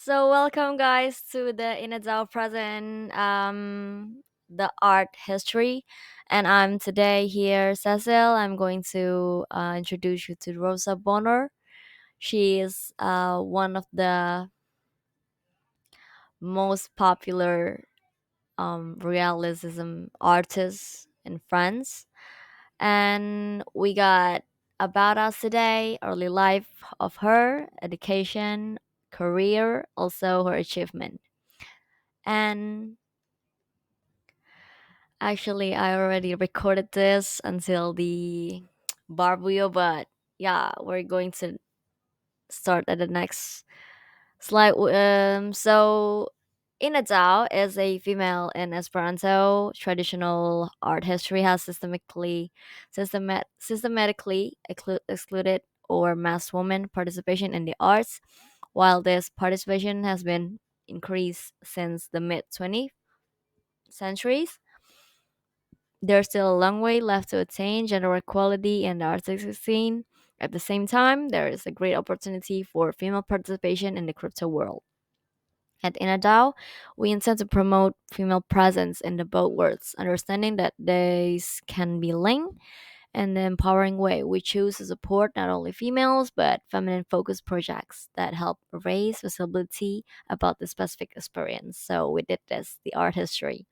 So welcome guys to the Inadao present the art history, and I'm today here Cecil. I'm going to introduce you to Rosa Bonheur. She is one of the most popular realism artists in France, and we got about us today, early life of her, education, career, also her achievement. And actually, I already recorded this until the Barbio, but yeah, we're going to start at the next slide. So Inadao is a female in Esperanto. Traditional art history has systematically excluded or masked women participation in the arts, while this participation has been increased since the mid 20th centuries. There's still a long way left to attain gender equality in the artistic scene. At the same time, there is a great opportunity for female participation in the crypto world. At InnaDAO, we intend to promote female presence in the both worlds, understanding that these can be linked in an empowering way. We choose to support not only females, but feminine focused projects that help raise visibility about the specific experience. So we did this, the art history.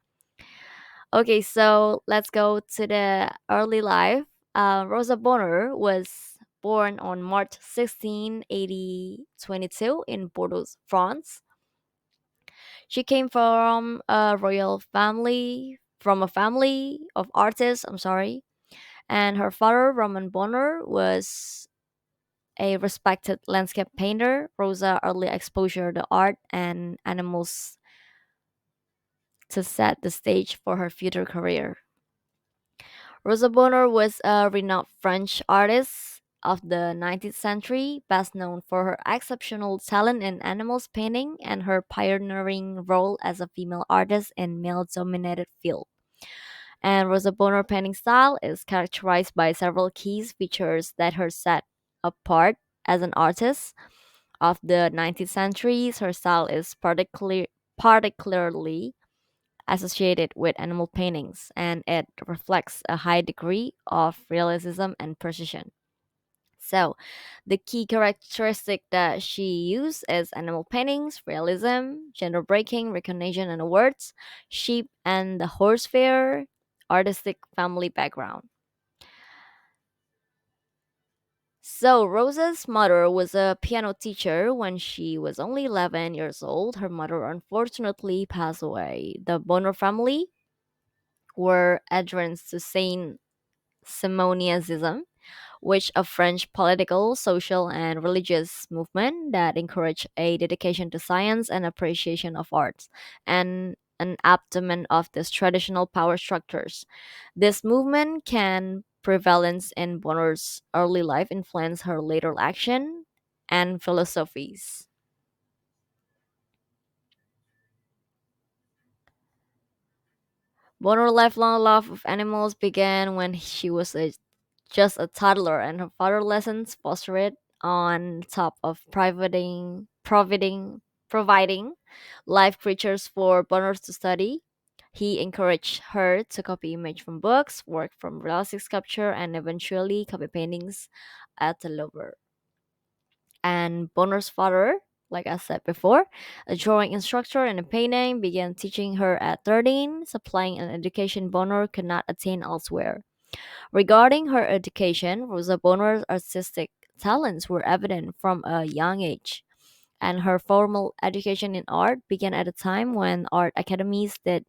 Okay, so let's go to the early life. Rosa Bonheur was born on March 16, 1822 in Bordeaux, France. She came from a royal family, from a family of artists, I'm sorry, and her father, Roman Bonheur, was a respected landscape painter. Rosa early exposure to art and animals to set the stage for her future career. Rosa Bonheur was a renowned French artist of the 19th century, best known for her exceptional talent in animals painting and her pioneering role as a female artist in male-dominated field. And Rosa Bonheur painting style is characterized by several key features that her set apart as an artist of the 19th centuries. Her style is particularly associated with animal paintings, and it reflects a high degree of realism and precision. So, the key characteristic that she used is animal paintings, realism, gender breaking, recognition and awards, sheep and the horse fair, artistic family background. So, Rosa's mother was a piano teacher when she was only 11 years old. Her mother unfortunately passed away. The Bonner family were adherents to Saint Simonianism, which a French political, social, and religious movement that encouraged a dedication to science and appreciation of arts, and an abandonment of these traditional power structures. This movement can prevalence in Bonner's early life influence her later action and philosophies. Bonner's lifelong love of animals began when she was just a toddler, and her father lessons fostered on top of providing live creatures for Bonner to study. He encouraged her to copy image from books, work from realistic sculpture, and eventually copy paintings at the Louvre. And Bonner's father, like I said before, a drawing instructor and a painting, began teaching her at 13, supplying an education Bonner could not attain elsewhere. Regarding her education, Rosa Bonheur's artistic talents were evident from a young age, and her formal education in art began at a time when art academies did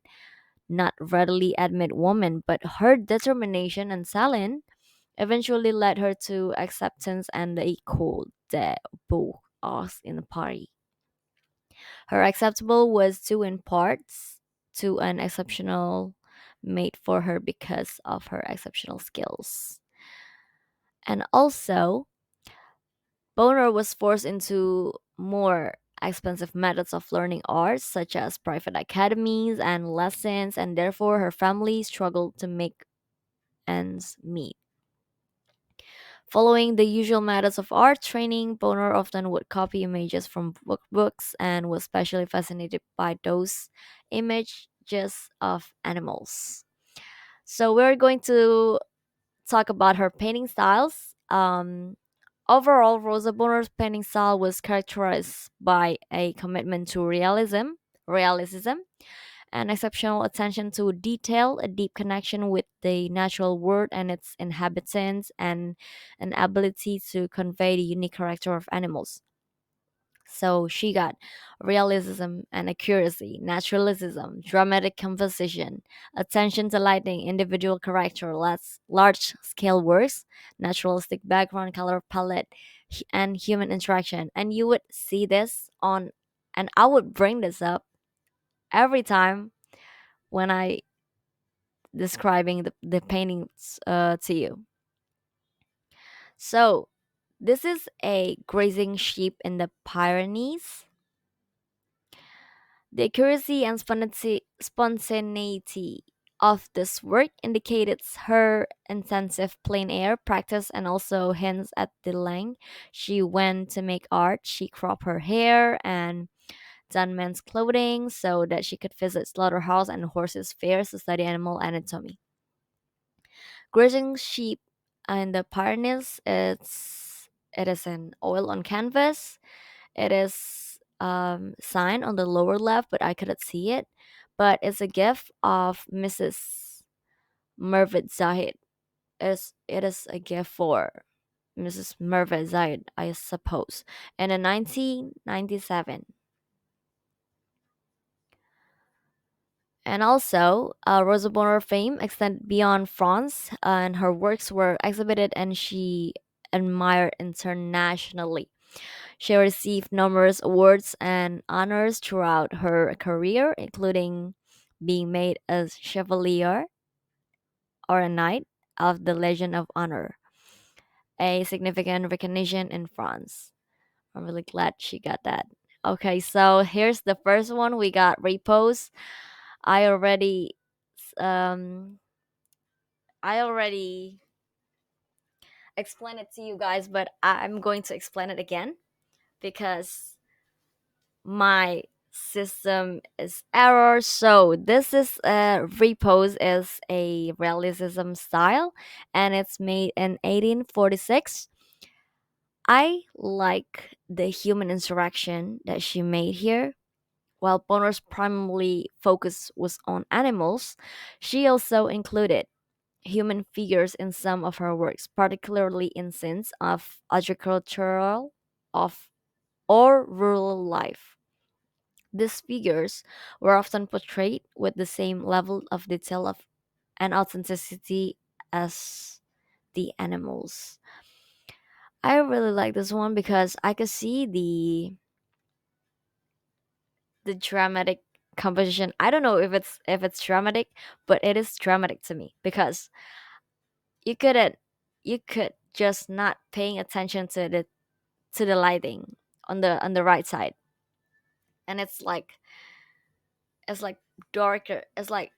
not readily admit women, but her determination and talent eventually led her to acceptance and the École des Beaux-Arts in Paris. Her acceptable was due in parts to an exceptional made for her because of her exceptional skills. And also, Boner was forced into more expensive methods of learning arts, such as private academies and lessons, and therefore her family struggled to make ends meet. Following the usual methods of art training, Bonner often would copy images from books and was especially fascinated by those images of animals. So we're going to talk about her painting styles. Overall, Rosa Bonheur's painting style was characterized by a commitment to realism, and exceptional attention to detail, a deep connection with the natural world and its inhabitants, and an ability to convey the unique character of animals. So she got realism and accuracy, naturalism, dramatic composition, attention to lighting, individual character, large scale works, naturalistic background, color palette, and human interaction. And you would see this on, and I would bring this up every time when I describing the paintings to you. So this is a grazing sheep in the Pyrenees. The accuracy and spontaneity of this work indicates her intensive plein air practice and also hints at the length she went to make art. She cropped her hair and done men's clothing so that she could visit slaughterhouse and horses fairs to study animal anatomy. Grazing sheep in the Pyrenees, it is an oil on canvas. It is signed on the lower left, but I couldn't see it. But it's a gift of Mrs. Mervet Zahid. It is a gift for Mrs. Mervet Zahid, I suppose. And in 1997. And also, Rosa Bonheur fame extended beyond France, and her works were exhibited and she admired internationally. She received numerous awards and honors throughout her career, including being made a Chevalier or a Knight of the Legion of Honor, a significant recognition in France. I'm really glad she got that. Okay, so here's the first one. We got repose. I already um I already explained it to you guys, but I'm going to explain it again because my system is error. So this is repose is a realism style and it's made in 1846. I like the human interaction that she made here. While Bonner's primarily focus was on animals, she also included human figures in some of her works, particularly in scenes of agricultural of or rural life. These figures were often portrayed with the same level of detail of and authenticity as the animals. I really like this one because I could see the dramatic composition. I don't know if it's dramatic, but it is dramatic to me because you couldn't you could just not paying attention to the lighting on the right side, and it's like darker. It's like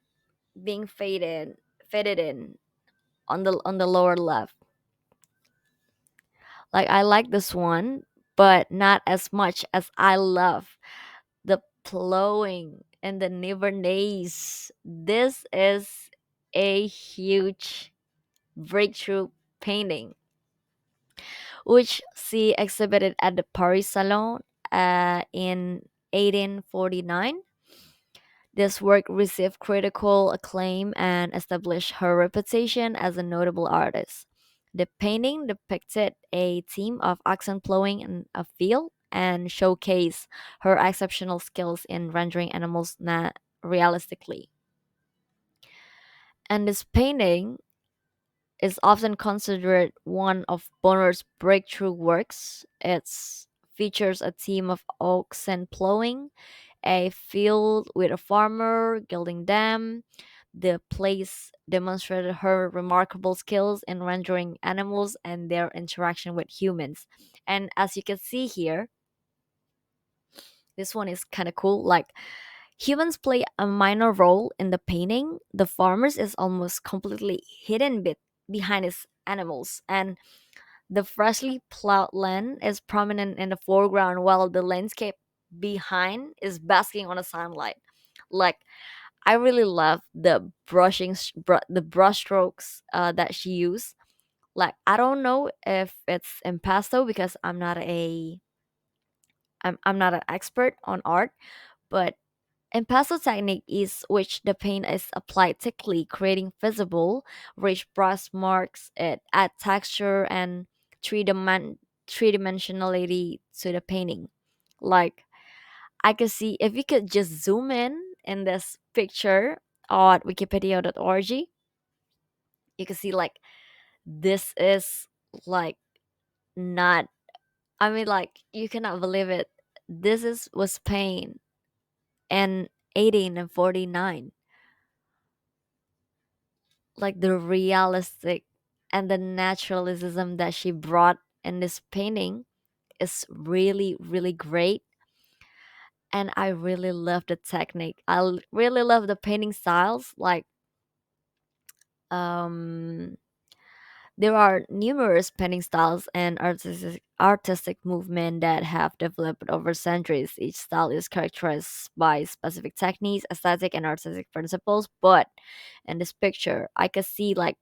being faded in on the lower left. Like I like this one, but not as much as I love the plowing and the Nivernais. This is a huge breakthrough painting, which she exhibited at the Paris Salon in 1849. This work received critical acclaim and established her reputation as a notable artist. The painting depicted a team of oxen plowing in a field and showcased her exceptional skills in rendering animals realistically. And this painting is often considered one of Bonner's breakthrough works. It features a team of oxen plowing a field with a farmer guiding them. The place demonstrated her remarkable skills in rendering animals and their interaction with humans. And as you can see here, this one is kind of cool. Like humans play a minor role in the painting. The farmers is almost completely hidden behind his animals, and The freshly plowed land is prominent in the foreground while the landscape behind is basking on the sunlight. Like, I really love the the brush strokes that she used. Like, I don't know if it's impasto because I'm not an expert on art, but impasto technique is which the paint is applied thickly, creating visible, rich brush marks. It add texture and three dimensionality to the painting. Like, I could see if you could just zoom in this picture on wikipedia.org, you can see like this is like not, I mean, like, you cannot believe it. This is was paint in 1849. Like, the realistic and the naturalism that she brought in this painting is really, really great. And I really love the technique. Really love the painting styles. Like, um there are numerous painting styles and artistic movement that have developed over centuries. Each style is characterized by specific techniques, aesthetic, and artistic principles. But in this picture, I can see like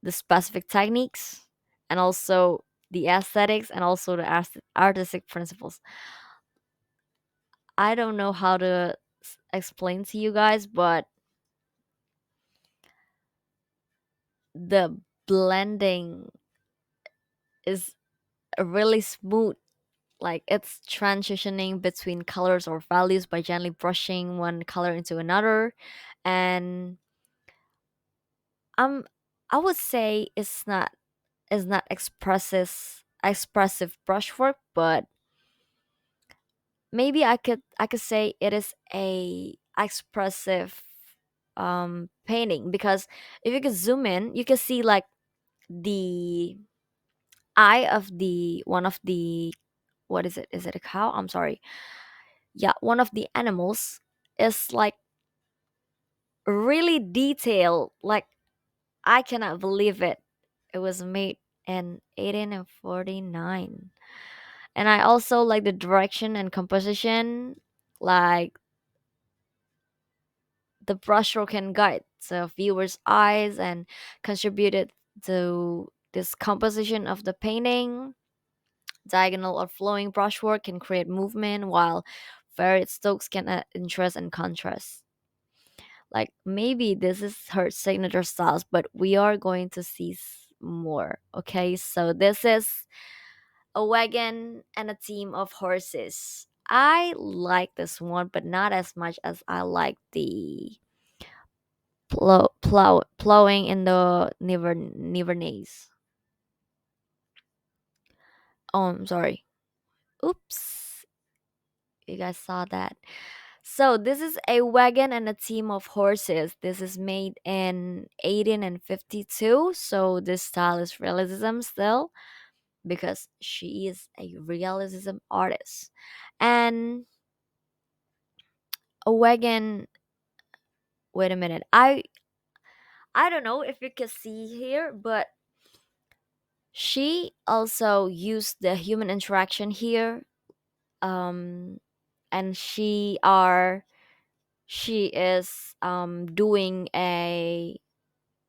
the specific techniques and also the aesthetics and also the artistic principles. I don't know how to explain to you guys, but the blending is really smooth. Like, it's transitioning between colors or values by gently brushing one color into another. And um I would say it's not expressive brushwork, but maybe I could say it is a expressive painting, because if you could zoom in, you can see like the eye of the one of the, what is it, is it a cow, I'm sorry, yeah, one of the animals is like really detailed. Like, I cannot believe it. It was made in 1849. And I also like the direction and composition. Like, the brushstroke can guide the viewer's eyes and contributed to this composition of the painting. Diagonal or flowing brushwork can create movement, while varied strokes can add interest and contrast. Like, maybe this is her signature styles, but we are going to see more. Okay, so this is a wagon and a team of horses. I like this one, but not as much as I like the plowing in the Nivernais. Oh, I'm sorry. Oops, you guys saw that. So this is a wagon and a team of horses. This is made in 1852. So this style is realism still, because she is a realism artist. And a wagon. Wait a minute. I don't know if you can see here, but she also used the human interaction here. Um, and she is doing a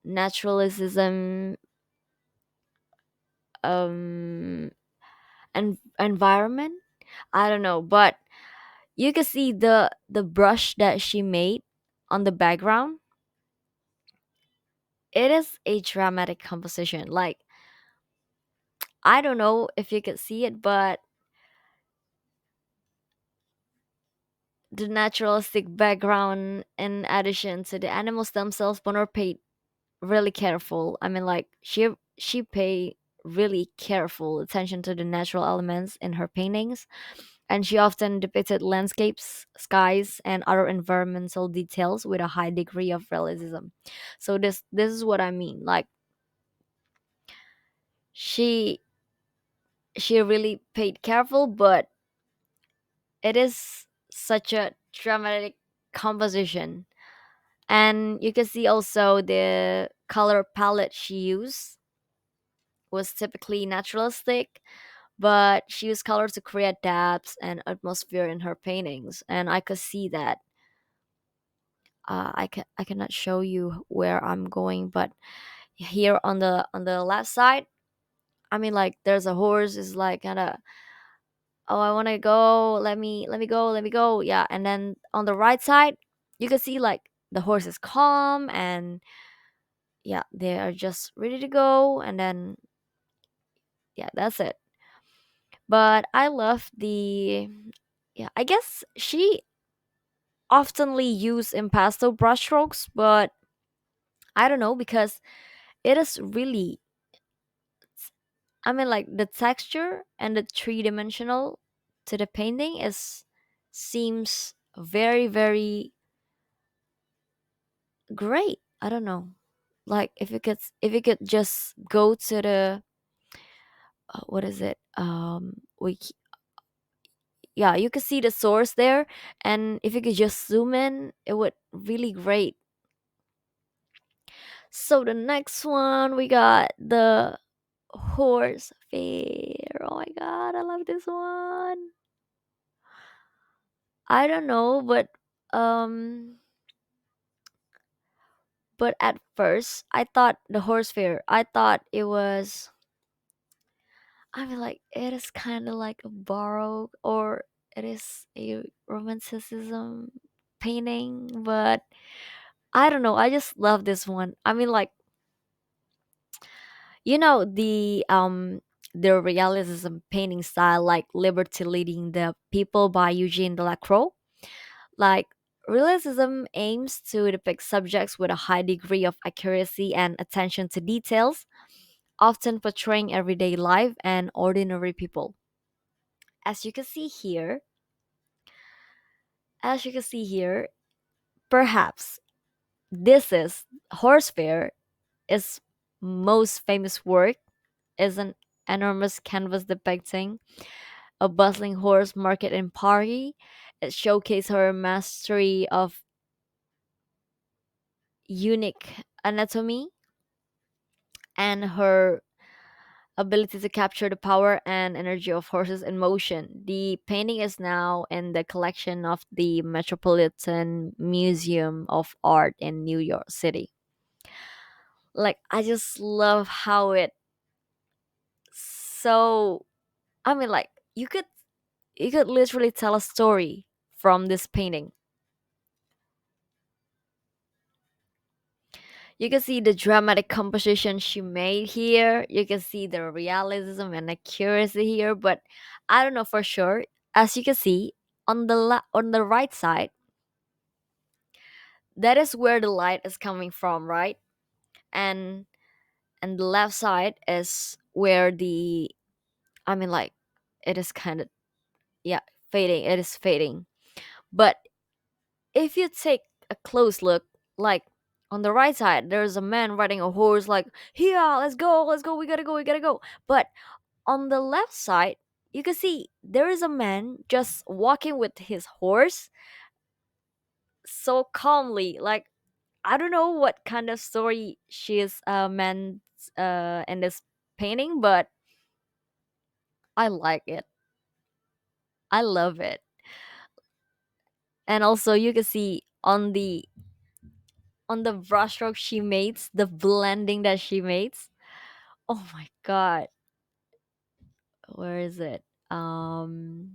naturalism um environment. I don't know, but you can see the brush that she made on the background. It is a dramatic composition. Like, I don't know if you could see it, but the naturalistic background, in addition to the animals themselves, Bonheur paid really careful. I mean, like, she paid really careful attention to the natural elements in her paintings, and she often depicted landscapes, skies, and other environmental details with a high degree of realism. So this is what I mean. Like, she she really paid careful, but it is such a dramatic composition. And you can see also the color palette she used. was typically naturalistic, but she used color to create depth and atmosphere in her paintings, and I could see that. I cannot show you where I'm going, but here on the left side, I mean, like there's a horse is like kind of, oh, I want to go, let me go, yeah. And then on the right side, you can see like the horse is calm, and yeah, they are just ready to go, and then yeah, that's it. But I love the, yeah, I guess she oftenly used impasto brushstrokes, but I don't know, because it is really, I mean, like the texture and the three-dimensional to the painting is seems very, very great. I don't know. Like if you could just go to the what is it? We Yeah, you could see the source there, and if you could just zoom in, it would really great. So the next one we got the horse fair. Oh my god, I love this one. I don't know, um but at first I thought the horse fair, I thought it was, I mean, like it is kind of like a baroque, or it is a romanticism painting, but I don't know. I just love this one. I mean, like, you know, the realism painting style, like Liberty Leading the People by Eugene Delacroix. Like, realism aims to depict subjects with a high degree of accuracy and attention to details, often portraying everyday life and ordinary people. As you can see here, as you can see here, perhaps this is Horse Fair is most famous work, is an enormous canvas depicting a bustling horse market in Paris. It showcases her mastery of unique anatomy and her ability to capture the power and energy of horses in motion. The painting is now in the collection of the Metropolitan Museum of Art in New York City. Like, I just love how it, so, I mean, like you could literally tell a story from this painting. You can see the dramatic composition she made here. You can see the realism and accuracy here, but I don't know for sure. As you can see on the on the right side, that is where the light is coming from, right? And the left side is where the, I mean, like it is kind of, yeah, fading. It is fading. But if you take a close look, like on the right side, there's a man riding a horse, like, yeah, let's go, we gotta go, we gotta go. But on the left side, you can see there is a man just walking with his horse so calmly. Like, I don't know what kind of story she is meant in this painting, but I like it. I love it. And also you can see on the brushstroke she makes, the blending that she makes. Oh my god, where is it? The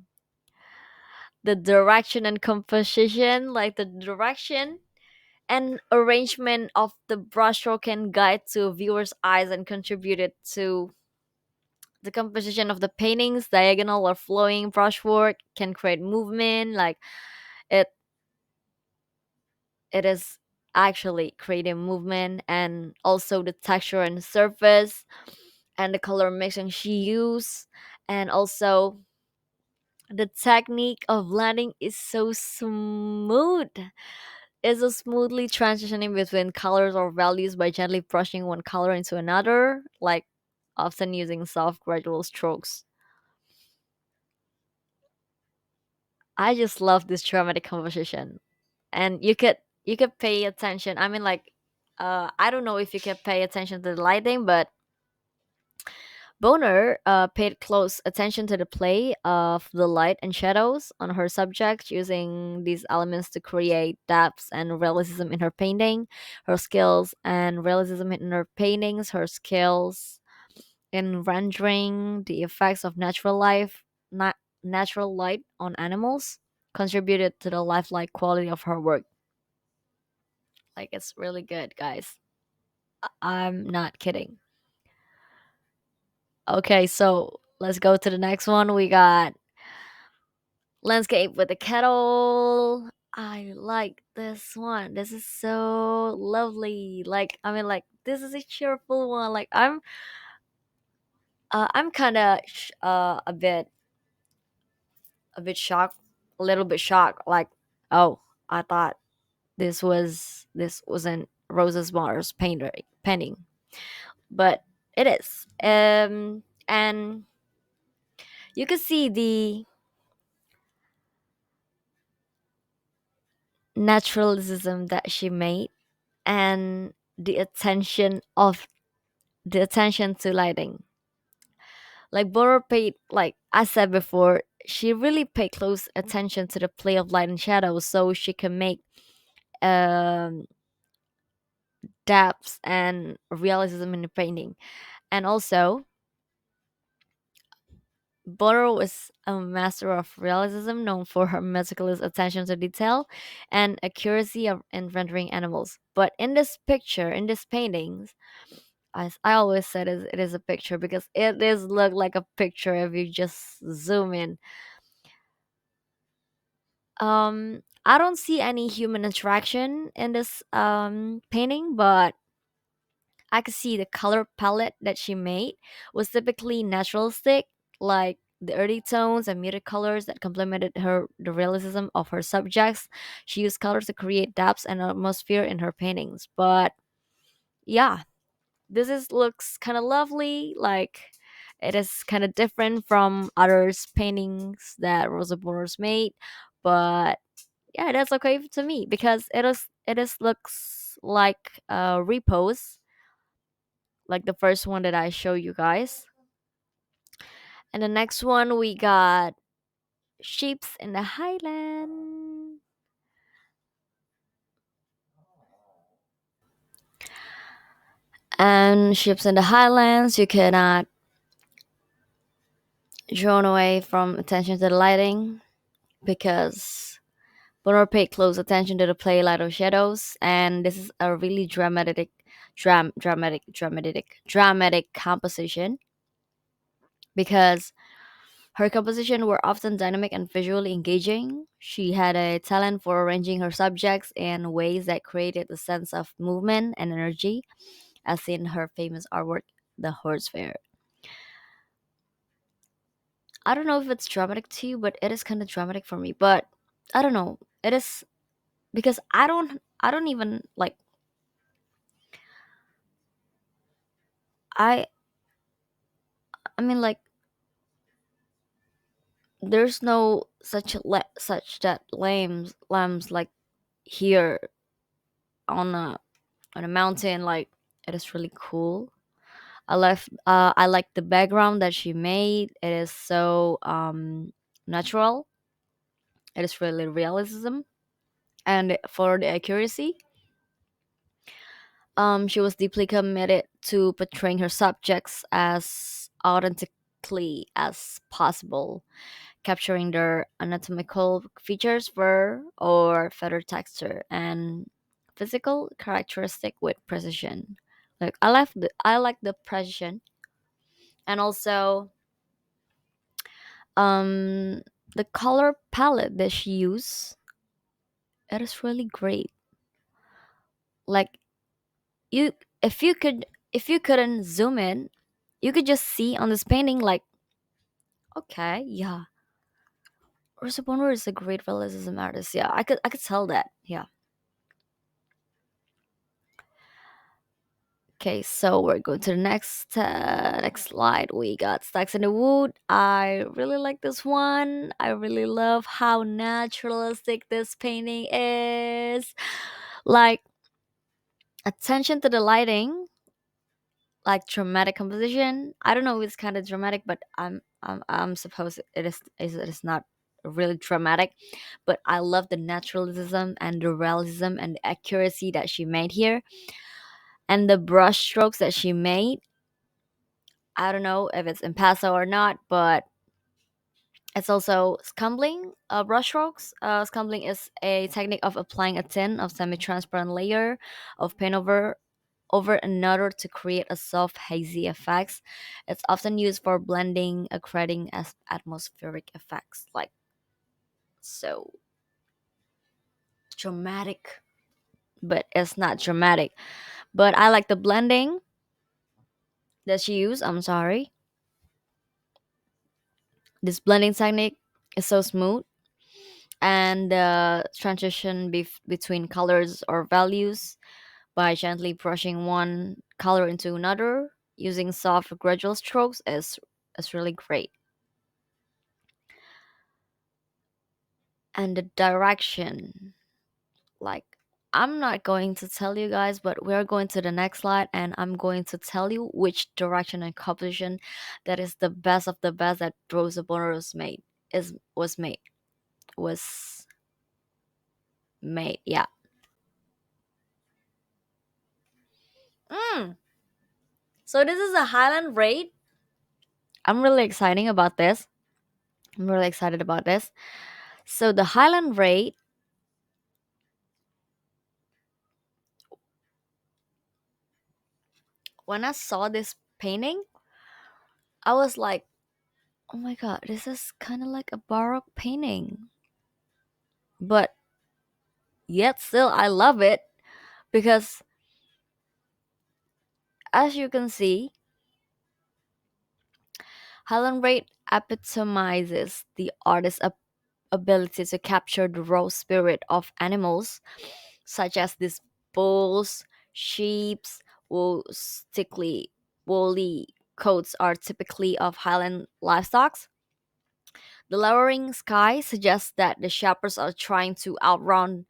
direction and composition, like the direction and arrangement of the brushstroke can guide to viewers' eyes and contributed to the composition of the paintings. Diagonal or flowing brushwork can create movement, like it it is actually creating movement, and also the texture and surface and the color mixing she used, and also the technique of blending is so smooth. It's a smoothly transitioning between colors or values by gently brushing one color into another, like often using soft gradual strokes. I just love this dramatic composition. And you could pay attention. I mean, like I don't know if you can pay attention to the lighting, but Bonner paid close attention to the play of the light and shadows on her subject, using these elements to create depths and realism in her painting. Her skills and realism in her paintings, her skills in rendering the effects of natural light on animals, contributed to the lifelike quality of her work. Like, it's really good, guys. I'm not kidding. Okay, so let's go to the next one. We got landscape with a kettle. I like this one. This is so lovely. Like, I mean, like, this is a cheerful one. Like, I'm kind of a bit shocked, a little bit shocked. Like, oh, I thought this wasn't Rosa's Mars painting, but it is. And you can see the naturalism that she made, and the attention to lighting. Like, Boro paid, like I said before, she really paid close attention to the play of light and shadow, so she can make um depths and realism in the painting. And also, Boro was a master of realism, known for her meticulous attention to detail and accuracy in rendering animals. But in this picture, in this paintings, as I always said, it is a picture because it is look like a picture if you just zoom in. I don't see any human interaction in this painting, but I could see the color palette that she made was typically naturalistic, like the earthy tones and muted colors that complemented the realism of her subjects. She used colors to create depths and atmosphere in her paintings. But yeah, this is looks kind of lovely. Like, it is kind of different from others paintings that Rosa Bonheur's made, but yeah, that's okay to me because it is looks like a repose, like the first one that I show you guys. And the next one we got sheeps in the highland. And ships in the highlands, you cannot drawn away from attention to the lighting because Bonner paid close attention to the play light of shadows, and this is a really dramatic composition because her composition were often dynamic and visually engaging. She had a talent for arranging her subjects in ways that created a sense of movement and energy, as in her famous artwork, The Horse Fair. I don't know if it's dramatic to you, but it is kind of dramatic for me. But I don't know. It is because I don't even like I I mean, like, there's no such that lambs like here on a mountain. Like, it is really cool. I like the background that she made. It is so natural. It is really realism, and for the accuracy, she was deeply committed to portraying her subjects as authentically as possible, capturing their anatomical features, fur or feather texture, and physical characteristic with precision. Like, I like the precision, and also um the color palette that she used. It is really great. Like, you if you couldn't zoom in, you could just see on this painting, like, okay, yeah, Rosa Bonheur is a great realism artist. Yeah, I could tell that. Yeah. Okay, so we're going to the next slide. We got Stacks in the Wood. I really like this one. I really love how naturalistic this painting is. Like, attention to the lighting. like dramatic composition. I don't know if it's kind of dramatic, but I'm supposed it is not really dramatic. But I love the naturalism and the realism and the accuracy that she made here, and the brush strokes that she made. I don't know if it's impasto or not, but it's also scumbling brushstrokes. Scumbling is a technique of applying a thin of semi-transparent layer of paint over another to create a soft, hazy effects. It's often used for blending, creating as atmospheric effects, like so dramatic, but it's not dramatic. But I like the blending that she used. I'm sorry, this blending technique is so smooth, and the transition between colors or values by gently brushing one color into another using soft gradual strokes is really great. And the direction, like, I'm not going to tell you guys, but we're going to the next slide and I'm going to tell you which direction and composition that is the best of the best that Rosa Bonheur was made was made. Yeah. Mm. So this is a Highland raid. I'm really exciting about this. I'm really excited about this. So the Highland raid, when I saw this painting, I was like, "Oh my god, this is kind of like a baroque painting." But yet still I love it because as you can see, Helen Reid epitomizes the artist's ability to capture the raw spirit of animals, such as these bulls, sheeps, stickly, woolly coats are typically of Highland livestock. The lowering sky suggests that the shepherds are trying to outrun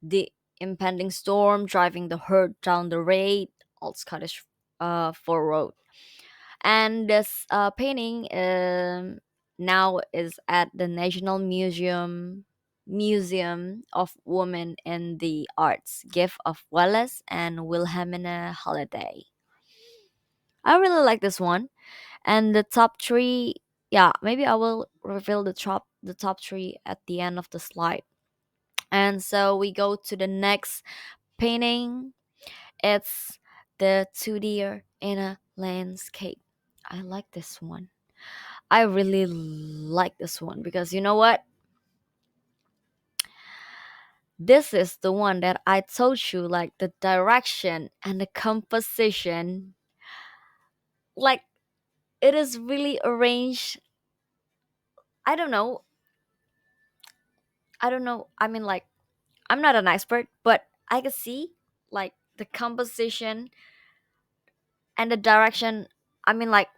the impending storm, driving the herd down the raid, Old Scottish for road. And this painting now is at the National Museum of Women in the Arts, gift of Wallace and Wilhelmina Holiday. I really like this one. And the top three, yeah, maybe I will reveal the top three at the end of the slide. And so we go to the next painting. It's the two deer in a landscape. I like this one. I really like this one because you know what? This is the one that I told you, like the direction and the composition, like it is really arranged. I don't know. I don't know. I mean, like, I'm not an expert, but I can see like the composition and the direction. I mean, like,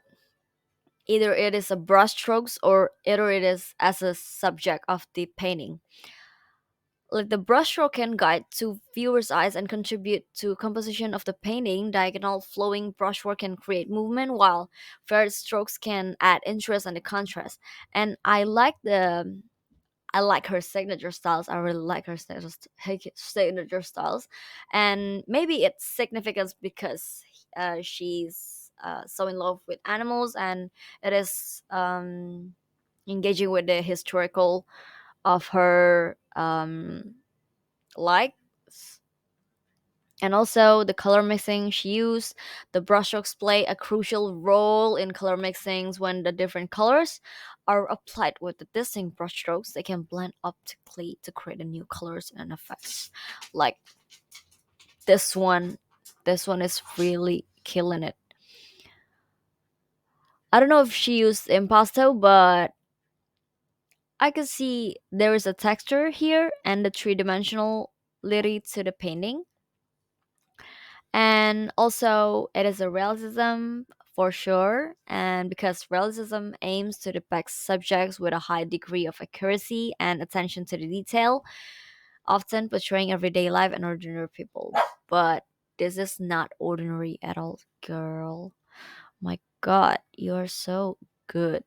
either it is a brush strokes or either it is as a subject of the painting. Like the brushstroke can guide to viewers' eyes and contribute to composition of the painting. Diagonal flowing brushwork can create movement, while faired strokes can add interest and the contrast. And I like her signature styles. I really like her signature styles, and maybe it's significant because she's so in love with animals, and it is engaging with the historical of her likes. And also the color mixing she used. The brushstrokes play a crucial role in color mixings. When the different colors are applied with the distinct brushstrokes, they can blend optically to create a new colors and effects. Like this one, this one is really killing it. I don't know if she used impasto, but I could see there is a texture here and the three-dimensionality to the painting. And also it is a realism for sure, and because realism aims to depict subjects with a high degree of accuracy and attention to the detail, often portraying everyday life and ordinary people. But this is not ordinary at all, girl. My god, you're so good.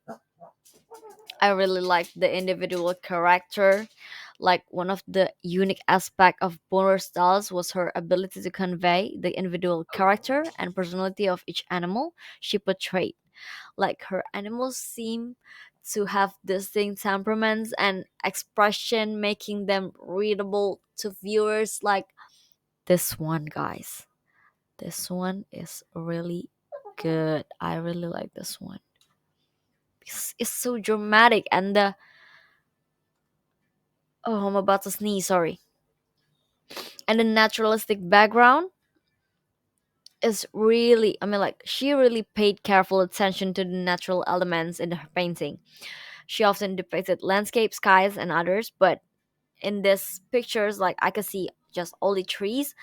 I really like the individual character. Like one of the unique aspect of Bonner's styles was her ability to convey the individual character and personality of each animal she portrayed. Like her animals seem to have distinct temperaments and expression, making them readable to viewers. Like this one, guys. This one is really good. I really like this one. It's so dramatic, and the oh, I'm about to sneeze. Sorry. And the naturalistic background is really, I mean, like she really paid careful attention to the natural elements in her painting. She often depicted landscape, skies, and others, but in this pictures, like I could see just only trees.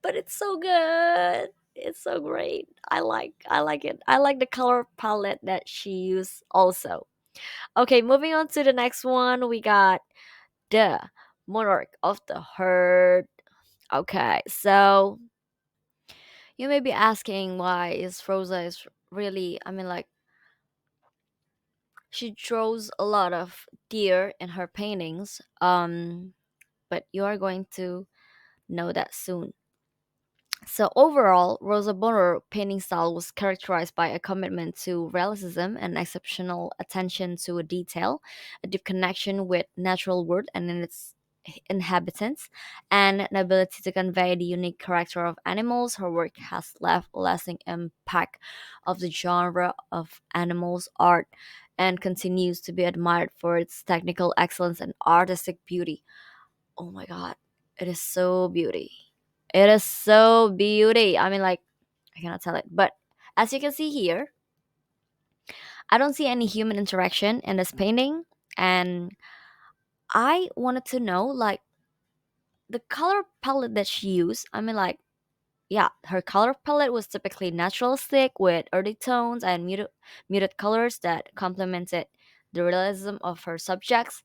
But it's so good. It's so great. I like it. I like the color palette that she used also. Okay, moving on to the next one, we got the monarch of the herd. Okay, so you may be asking why is Rosa is really, I mean, like she draws a lot of deer in her paintings. But you are going to know that soon. So overall, Rosa Bonheur painting style was characterized by a commitment to realism and exceptional attention to detail, a deep connection with natural world and in its inhabitants, and an ability to convey the unique character of animals. Her work has left a lasting impact of the genre of animals art and continues to be admired for its technical excellence and artistic beauty. Oh my god, it is so beauty. It is so beauty. I mean, like, I cannot tell it. But as you can see here, I don't see any human interaction in this painting. And I wanted to know, like, the color palette that she used. I mean, like, yeah, her color palette was typically naturalistic with earthy tones and muted colors that complemented the realism of her subjects.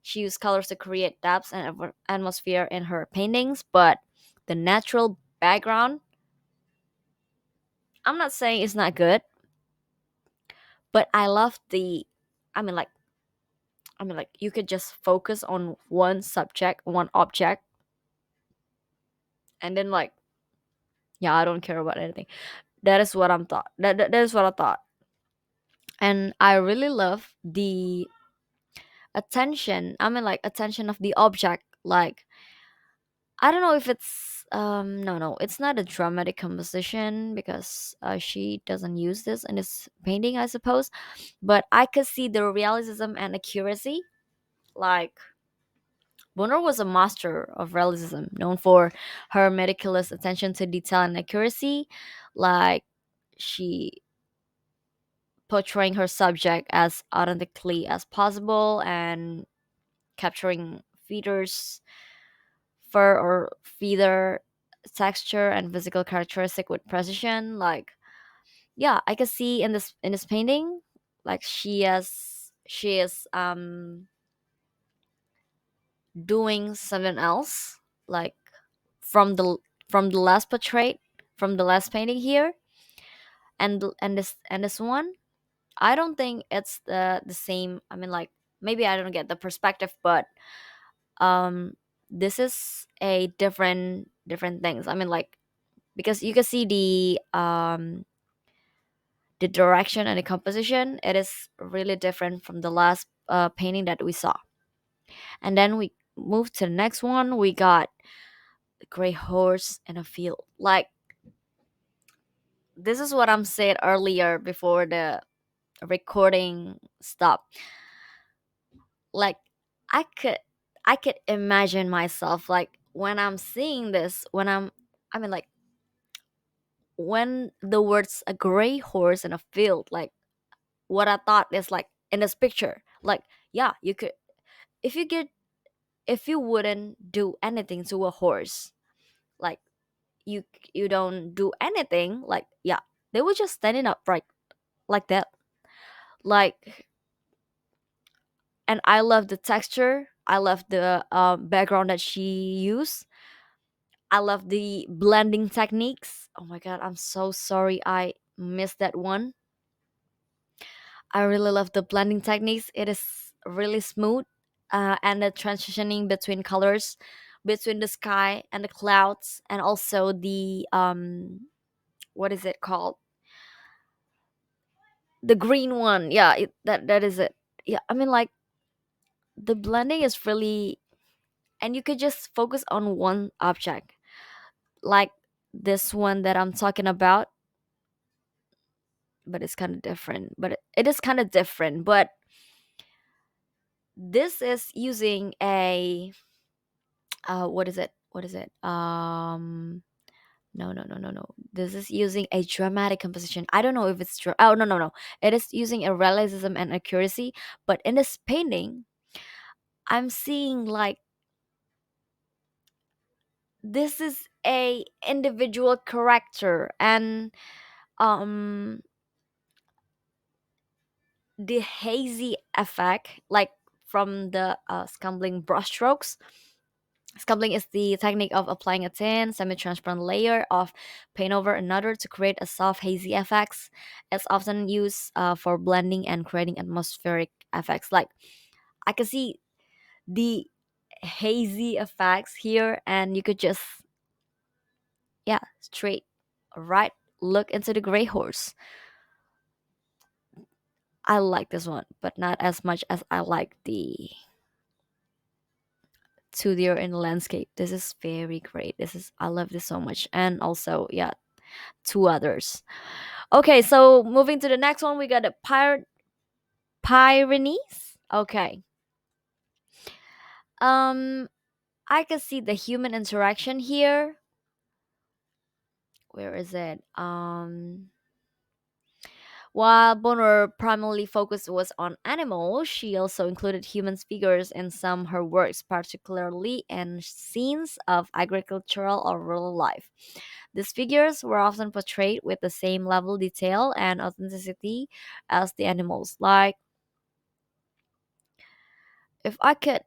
She used colors to create depth and atmosphere in her paintings, but the natural background, I'm not saying it's not good, but I love the I mean like you could just focus on one subject, one object, and then like yeah, I don't care about anything. That is what I'm thought. That is what I thought. And I really love the attention. I mean like attention of the object. Like I don't know if it's no, it's not a dramatic composition because she doesn't use this in this painting, I suppose. But I could see the realism and accuracy. Like Bonner was a master of realism, known for her meticulous attention to detail and accuracy. Like she portraying her subject as authentically as possible and capturing features, fur or feather texture and physical characteristic with precision. Like yeah, I can see in this painting, like she is doing something else, like from the last portrait, from the last painting here, and this one. I don't think it's the same. I mean, like maybe I don't get the perspective, but um, this is a different things. I mean, like because you can see the direction and the composition. It is really different from the last painting that we saw. And then we move to the next one. We got a gray horse in a field. Like this is what I'm saying earlier before the recording stopped. Like I could I could imagine myself like when I'm seeing this, when I mean like when the words a gray horse in a field, like what I thought is like in this picture. Like, yeah, you could if you get if you wouldn't do anything to a horse, like you you don't do anything, like yeah, they were just standing upright like that. Like and I love the texture. I love the background that she used. I love the blending techniques. Oh my god, I'm so sorry I missed that one. I really love the blending techniques. It is really smooth, and the transitioning between colors, between the sky and the clouds, and also the what is it called? The green one. Yeah, that is it. Yeah, I mean, like, the blending is really, and you could just focus on one object, like this one that I'm talking about. But it's kind of different. But it is kind of different. But this is using a what is it? What is it? No, no, no, no, no. This is using a dramatic composition. I don't know if it's true. Oh, no, no, no. It is using a realism and accuracy. But in this painting, I'm seeing like this is a individual character, and um the hazy effect, like from the scumbling brushstrokes. Scumbling is the technique of applying a thin, semi-transparent layer of paint over another to create a soft, hazy effects. It's often used for blending and creating atmospheric effects. Like, I can see the hazy effects here, and you could just, yeah, straight right look into the gray horse. I like this one, but not as much as I like the two deer in the landscape. This is very great. This is, I love this so much. And also, yeah, two others. Okay, so moving to the next one, we got the Pyrenees. Okay. Um, I can see the human interaction here. Where is it? While Bonheur primarily focused was on animals, she also included human figures in some of her works, particularly in scenes of agricultural or rural life. These figures were often portrayed with the same level of detail and authenticity as the animals. Like, if I could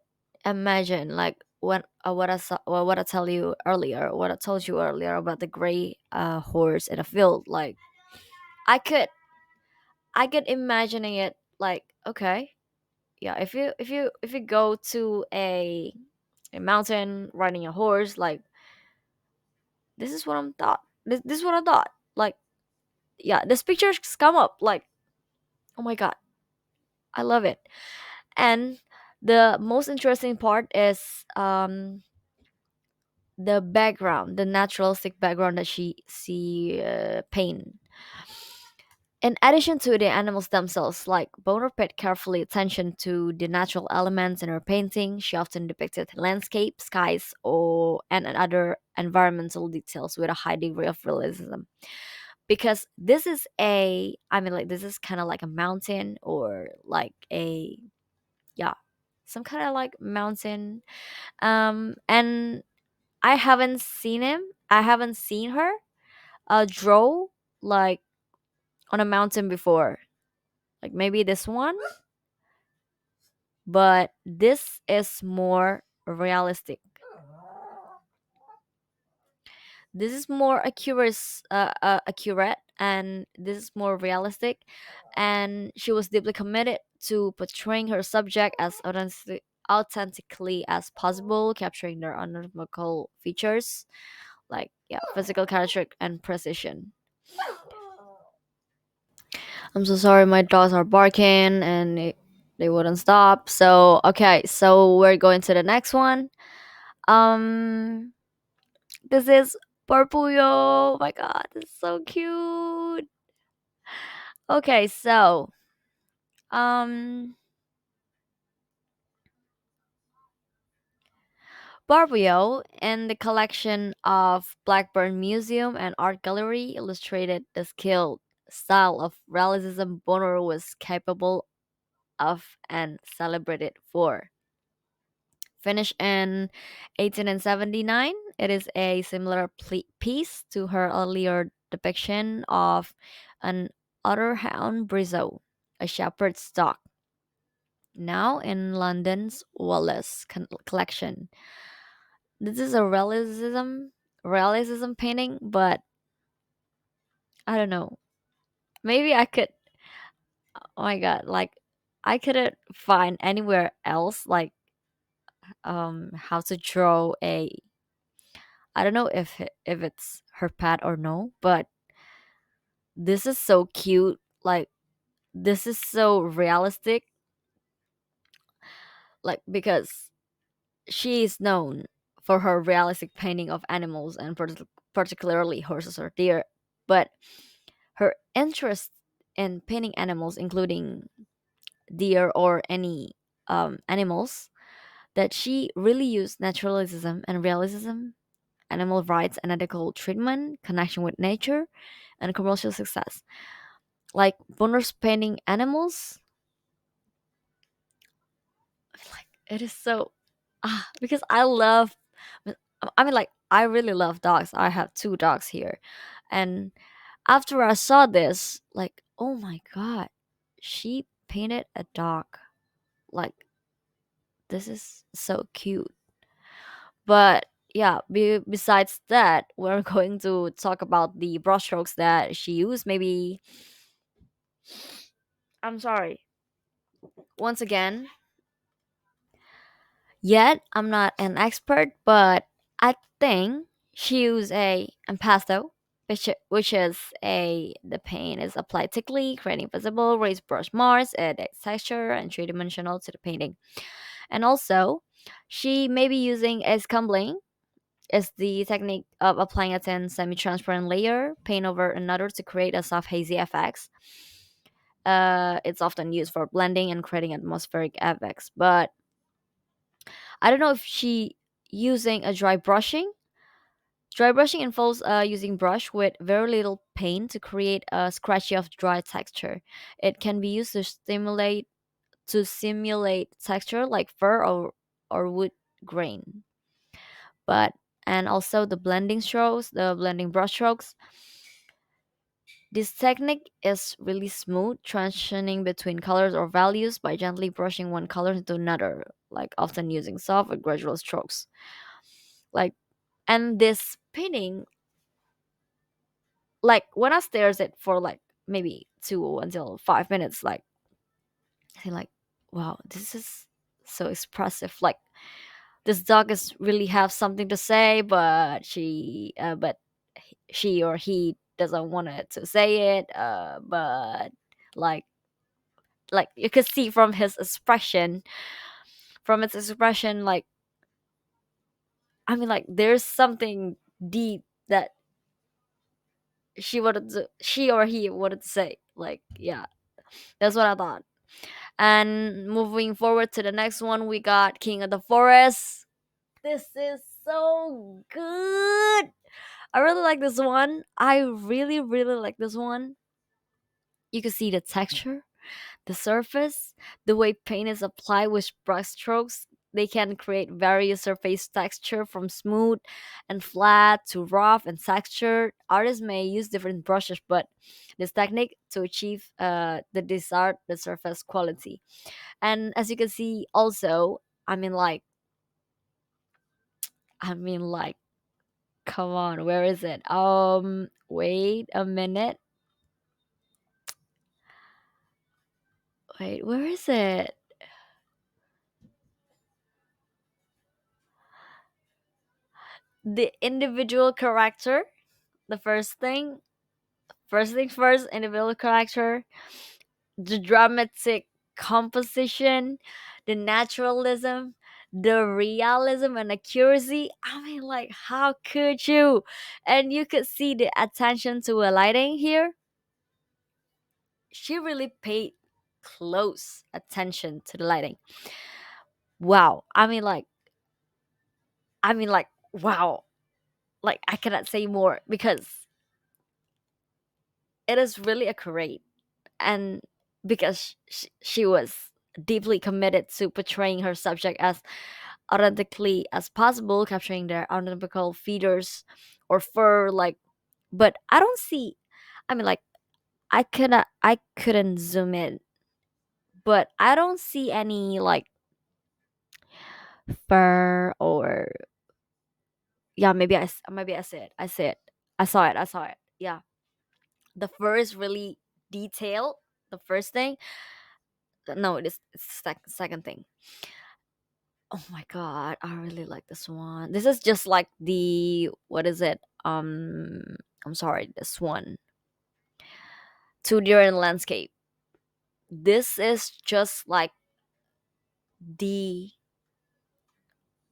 imagine, like, when what I saw, well, what I tell you earlier, what I told you earlier about the gray horse in a field, like, I could I could imagining it like, okay, yeah, if you go to a mountain riding a horse, like, this is what I'm thought. This is what I thought. Like, yeah, this pictures come up like, oh my god, I love it. And the most interesting part is the background, the naturalistic background that she paint. In addition to the animals themselves, like, Boner paid carefully attention to the natural elements in her painting. She often depicted landscape, skies, or and other environmental details with a high degree of realism. Because this is a, I mean, like, this is kind of like a mountain, or like a, yeah, some kind of like mountain. And I haven't seen him. I haven't seen her draw like on a mountain before. Like, maybe this one, but this is more realistic. This is more accurate, and this is more realistic. And she was deeply committed to portraying her subject as authentically as possible, capturing their anatomical features, like, yeah, physical character and precision. I'm so sorry, my dogs are barking and they wouldn't stop. So, okay, so we're going to the next one. Um, this is Parpuyo. Oh my god, it's so cute. Okay, so um, Barbuyo in the collection of Blackburn Museum and Art Gallery illustrated the skilled style of realism Bonner was capable of and celebrated for. Finished in 1879, it is a similar piece to her earlier depiction of an otterhound brizzo, a shepherd's dog, now in London's Wallace collection. This is a realism. realism painting, but I don't know. Maybe I could. Oh my god! Like I couldn't find anywhere else like how to draw a. I don't know if it's her pet or no, but this is so cute. Like this is so realistic. Like because she is known for her realistic painting of animals and particularly horses or deer, but her interest in painting animals, including deer or any animals, that she really used naturalism and realism, animal rights and ethical treatment, connection with nature, and commercial success. Like Bonner's painting animals, like it is so because I love. I mean, like I really love dogs. I have two dogs here, and after I saw this, like oh my god, she painted a dog. Like this is so cute. But yeah, besides that, we're going to talk about the brushstrokes that she used. Maybe I'm sorry. Once again, yet I'm not an expert, but I think she used a impasto, which is a the paint is applied thickly, creating visible raised brush marks, add texture and three dimensional to the painting. And also, she may be using a scumbling is the technique of applying a thin semi-transparent layer paint over another to create a soft hazy effects. It's often used for blending and creating atmospheric effects, but I don't know if she using a dry brushing. Dry brushing involves using brush with very little paint to create a scratchy of dry texture. It can be used to simulate texture like fur or wood grain. But and also the blending brush strokes. This technique is really smooth, transitioning between colors or values by gently brushing one color into another, like often using soft or gradual strokes. Like and this painting, like when I stares it for like maybe 2 until 5 minutes, like I think like, wow, this is so expressive. Like this dog is really have something to say, but she or he doesn't want it to say it. But like like you could see from his expression, from its expression, like I mean, like there's something deep that she or he wanted to say. Like yeah, that's what I thought. And moving forward to the next one, we got King of the Forest. This is so good. I really like this one. I really, really like this one. You can see the texture, the surface, the way paint is applied with brush strokes. They can create various surface texture from smooth and flat to rough and textured. Artists may use different brushes, but this technique to achieve the desired the surface quality. And as you can see, also, I mean, like, I mean, like, come on, where is it? Wait a minute. Wait, where is it? The individual character. The first thing first, individual character, the dramatic composition, the naturalism, the realism and accuracy. I mean, like, how could you? And you could see the attention to a lighting here. She really paid close attention to the lighting. Wow. I mean, like, wow. Like, I cannot say more because it is really accurate. And because she was deeply committed to portraying her subject as authentically as possible, capturing their anatomical features or fur, like. But I don't see. I mean, like I couldn't zoom in, but I don't see any like fur or Yeah, maybe I see it. I see it. I saw it. I saw it. Yeah, the first really detailed. The first thing. No, it's second thing. Oh my god, I really like this one. This is just like the what is it? I'm sorry, this one. Two deer in landscape. This is just like the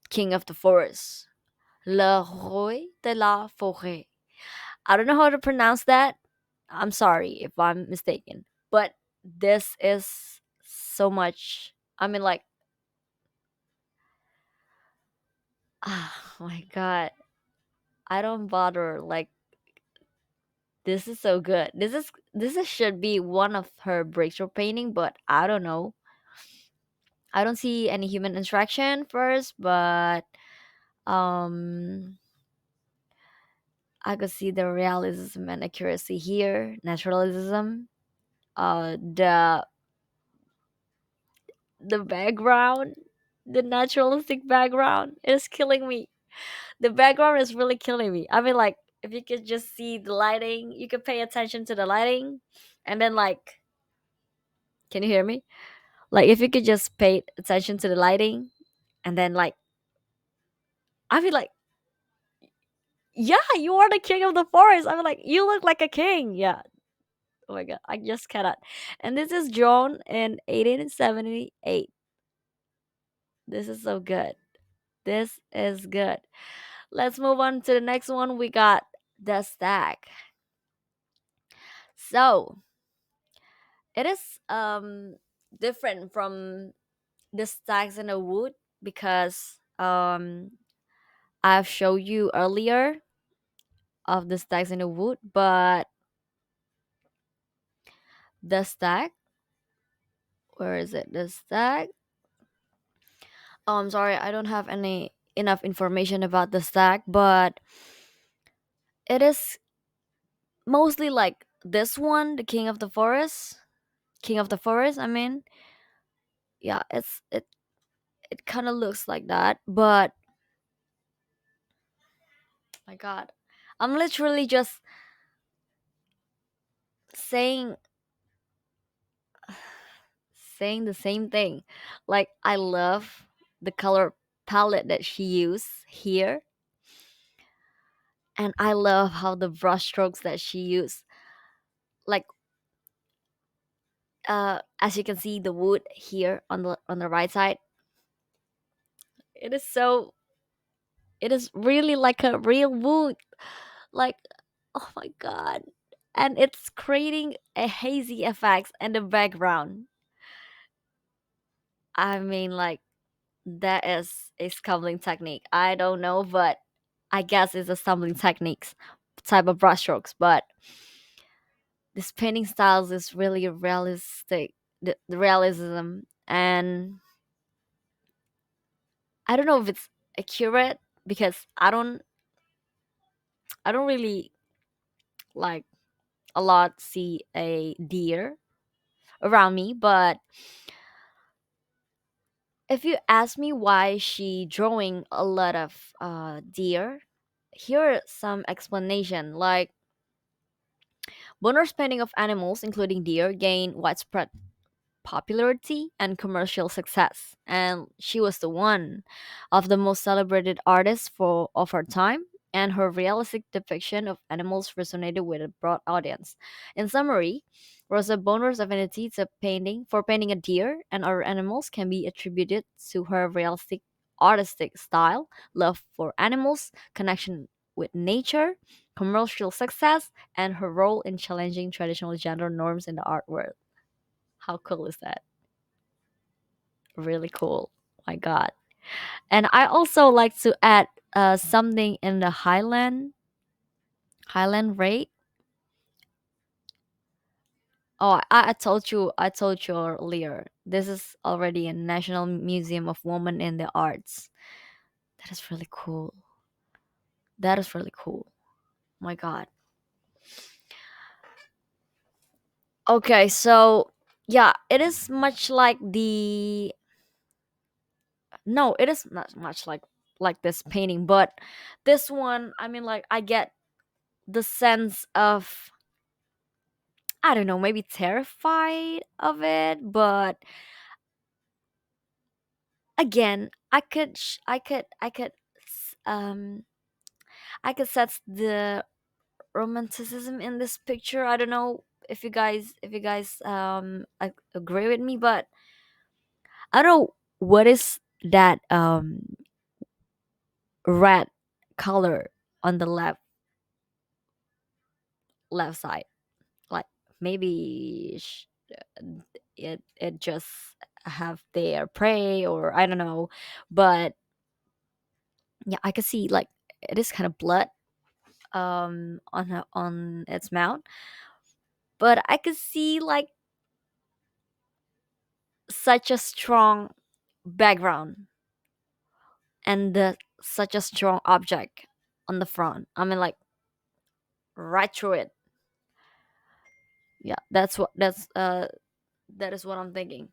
king of the forest. Le roi de la forêt. I don't know how to pronounce that. I'm sorry if I'm mistaken. But this is so much. I mean, like, oh my god. I don't bother. Like, this is so good. Should be one of her breakthrough painting, but I don't know. I don't see any human interaction first, but um I could see the realism and accuracy here, naturalism. The background, the naturalistic background is killing me. The background is really killing me. I mean, like, if you could just see the lighting, you could pay attention to the lighting, and then like, can you hear me? Like, if you could just pay attention to the lighting, and then like, I mean, like, yeah, you are the king of the forest. I mean, like, you look like a king. Yeah. Oh my god, I just cannot. And this is drawn in 1878. This is so good. This is good. Let's move on to the next one. We got the stack. So it is different from the stacks in the wood because I've showed you earlier of the stacks in the wood, but the stack, where is it? The stack. Oh, I'm sorry, I don't have any enough information about the stack, but it is mostly like this one, the king of the forest. King of the forest, I mean. Yeah, it kind of looks like that, but my god. I'm literally just saying the same thing. Like, I love the color palette that she used here, and I love how the brush strokes that she used. Like, as you can see, the wood here on the right side, it is so it is really like a real wood. Like, oh my god. And it's creating a hazy effects in the background. I mean, like, that is a scumbling technique. I don't know, but I guess it's a stumbling techniques type of brushstrokes. But this painting styles is really realistic, the realism, and I don't know if it's accurate because I don't really like a lot see a deer around me, but if you ask me why she drawing a lot of deer, here are some explanation. Like, Bonner's painting of animals, including deer, gained widespread popularity and commercial success, and she was the one of the most celebrated artists of her time. And her realistic depiction of animals resonated with a broad audience. In summary, Rosa Bonheur's affinity to painting a deer and other animals can be attributed to her realistic artistic style, love for animals, connection with nature, commercial success, and her role in challenging traditional gender norms in the art world. How cool is that? Really cool. My God. And I also like to add something in the Highland rate. Oh, I told you earlier. This is already a National Museum of Women in the Arts. That is really cool. That is really cool. My God. Okay, so yeah, it is much like the no, it is not much like. like this painting. But this one, I mean, like, I get the sense of, I don't know, maybe terrified of it, but again, I could sense the romanticism in this picture. I don't know if you guys agree with me, but I don't know what is that red color on the left side. Like, maybe it just have their prey, or I don't know, but yeah, I can see like it is kind of blood on its mouth, but I could see like such a strong background and such a strong object on the front. I mean, like, right through it. Yeah, that is what I'm thinking.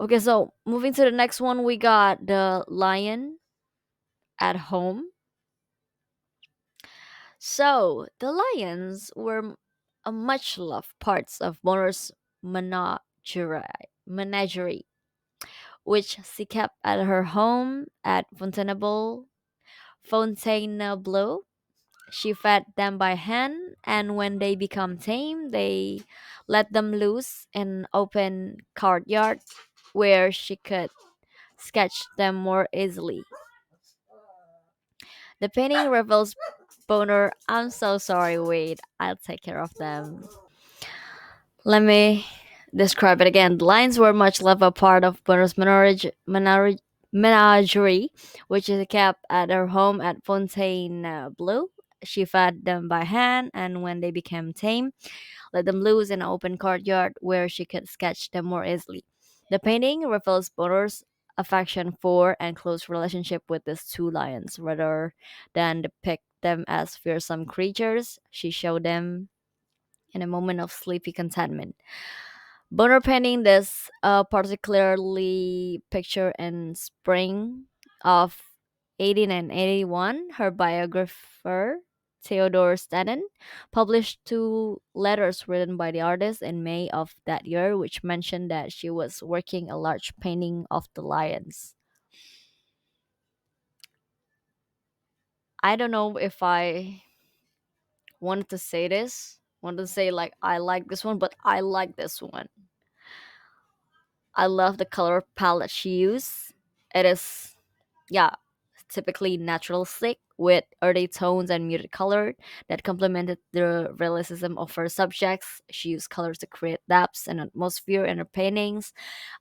Okay, so moving to the next one, we got the lion at home. So the lions were a much loved parts of Bonner's menagerie, which she kept at her home at Fontainebleau. She fed them by hand, and when they become tame, they let them loose in open courtyard where she could sketch them more easily. The painting reveals Boner. I'm so sorry. Wait, I'll take care of them. Let me describe it again. The lions were much love a part of Boner's menagerie, which is kept at her home at Fontainebleau. She fed them by hand, and when they became tame, let them loose in an open courtyard where she could sketch them more easily. The painting reveals Bonor's affection for and close relationship with these two lions. Rather than depict them as fearsome creatures, she showed them in a moment of sleepy contentment. Bonner painting this particularly picture in spring of 1881. Her biographer, Theodore Stanton, published two letters written by the artist in May of that year, which mentioned that she was working a large painting of the lions. I don't know if I wanted to say this, wanted to say like I like this one, but I like this one. I love the color palette she used. It is, yeah, typically naturalistic with earthy tones and muted color that complemented the realism of her subjects. She used colors to create depths and atmosphere in her paintings.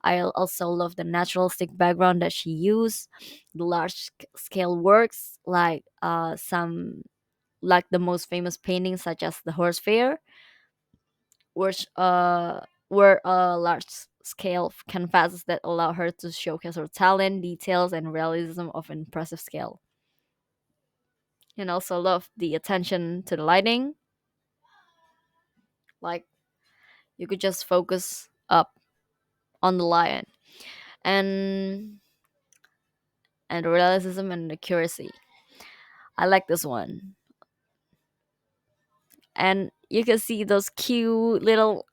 I also love the naturalistic background that she used. The large scale works like the most famous paintings such as the Horse Fair, which were large scale canvases that allow her to showcase her talent, details, and realism of impressive scale. And also love the attention to the lighting. Like, you could just focus up on the lion and the realism and the accuracy. I like this one. And you can see those cute little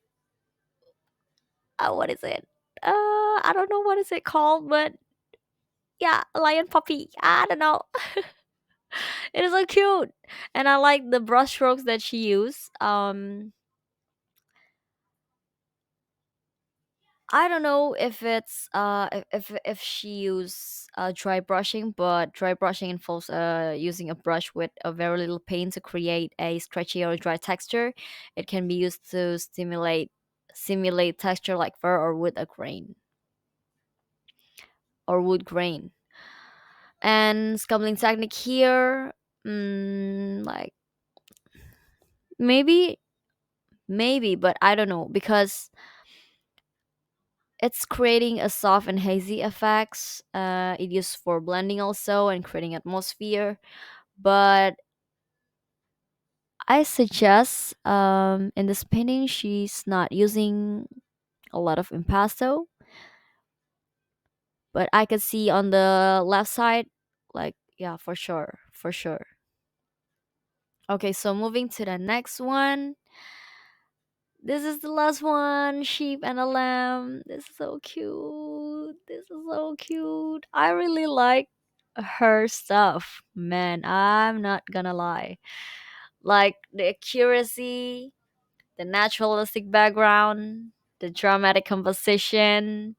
what is it? I don't know what is it called, but yeah, a lion puppy. I don't know. It is so cute, and I like the brush strokes that she used. I don't know if it's if she used dry brushing, but dry brushing involves using a brush with a very little paint to create a stretchy or dry texture. It can be used to simulate texture like fur or wood grain. And sculpting technique here, like, maybe but I don't know, because it's creating a soft and hazy effects. It used for blending also and creating atmosphere. But I suggest in this painting she's not using a lot of impasto, but I could see on the left side, like Yeah, for sure. For sure. Okay, so moving to the next one. This is the last one. Sheep and a lamb. This is so cute. This is so cute. I really like her stuff, man. I'm not gonna lie. Like the accuracy, the naturalistic background, the dramatic composition,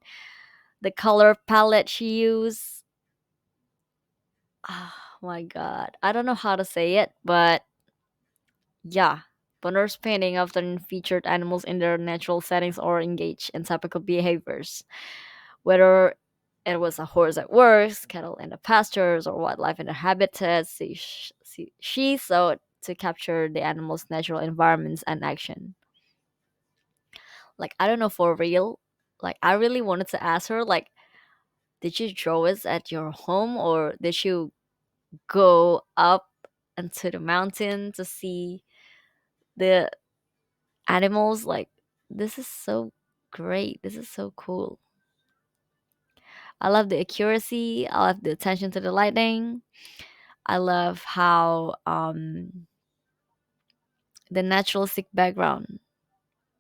the color palette she used. Oh my god. I don't know how to say it, but yeah. Bonner's painting often featured animals in their natural settings or engaged in typical behaviors. Whether it was a horse at work, cattle in the pastures, or wildlife in their habitats, she sought to capture the animals' natural environments and action. Like, I don't know for real. Like, I really wanted to ask her, like, did you draw this at your home or did you go up into the mountain to see the animals? Like, this is so great. This is so cool. I love the accuracy. I love the attention to the lighting. I love how the naturalistic background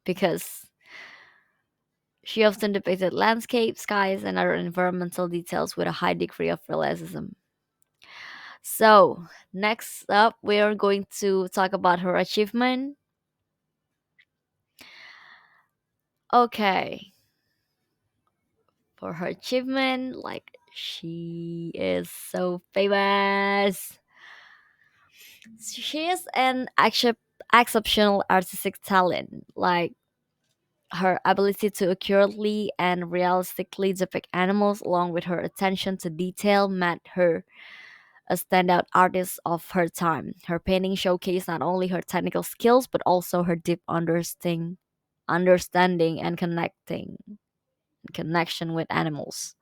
because she often depicted landscape, skies, and other environmental details with a high degree of realism. So, next up, we are going to talk about her achievement. Okay, for her achievement, like she is so famous. She is an exceptional artistic talent. Like her ability to accurately and realistically depict animals, along with her attention to detail, made her a standout artist of her time. Her painting showcased not only her technical skills but also her deep understanding and connection with animals.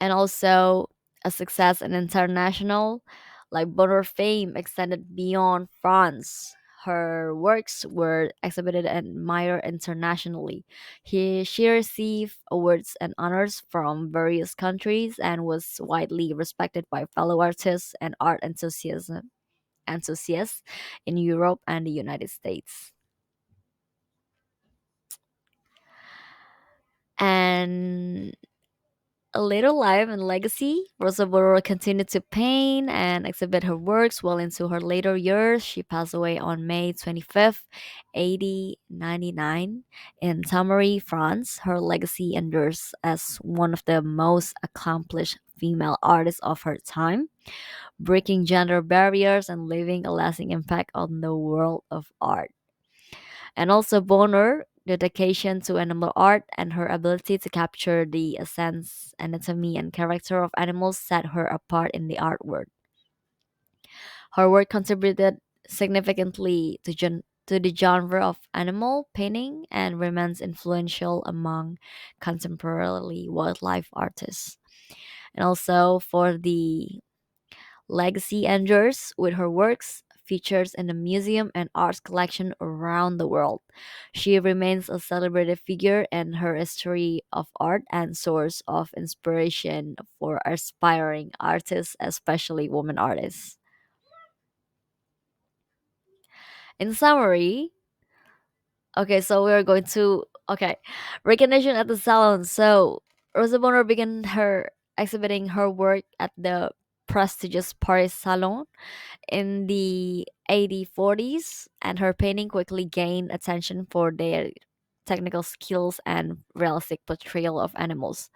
And also a success in international, like Bonheur fame extended beyond France. Her works were exhibited and admired internationally. She received awards and honors from various countries and was widely respected by fellow artists and art enthusiasts in Europe and the United States. And a little life and legacy. Rosa Bonheur continued to paint and exhibit her works well into her later years. She passed away on May 25th, 1899, in Tamary, France. Her legacy endures as one of the most accomplished female artists of her time, breaking gender barriers and leaving a lasting impact on the world of art. And also Bonner, dedication to animal art and her ability to capture the essence, anatomy, and character of animals set her apart in the art world. Her work contributed significantly to the genre of animal painting and remains influential among contemporary wildlife artists. And also for the legacy endures with her works featured in the museum and arts collection around the world. She remains a celebrated figure in her history of art and source of inspiration for aspiring artists, especially women artists. In summary, okay, so we're going to recognition at the salon. So Rosa Bonheur began her exhibiting her work at the prestigious Paris Salon in the 1840s, and her painting quickly gained attention for their technical skills and realistic portrayal of animals.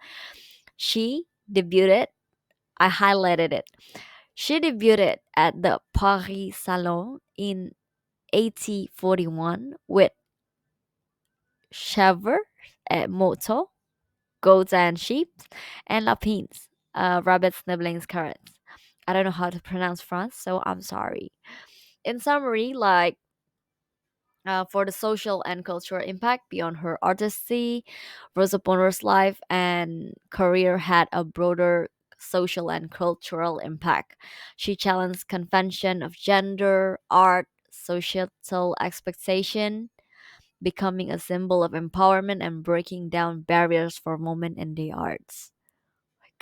She debuted, I highlighted it. She debuted at the Paris Salon in 1841 with chèvres, motos, goats and sheep, and lapins, rabbits, nibblings, carrots. I don't know how to pronounce France, so I'm sorry. In summary, like for the social and cultural impact beyond her artistry, Rosa Bonheur's life and career had a broader social and cultural impact. She challenged convention of gender, art, societal expectation, becoming a symbol of empowerment and breaking down barriers for women in the arts.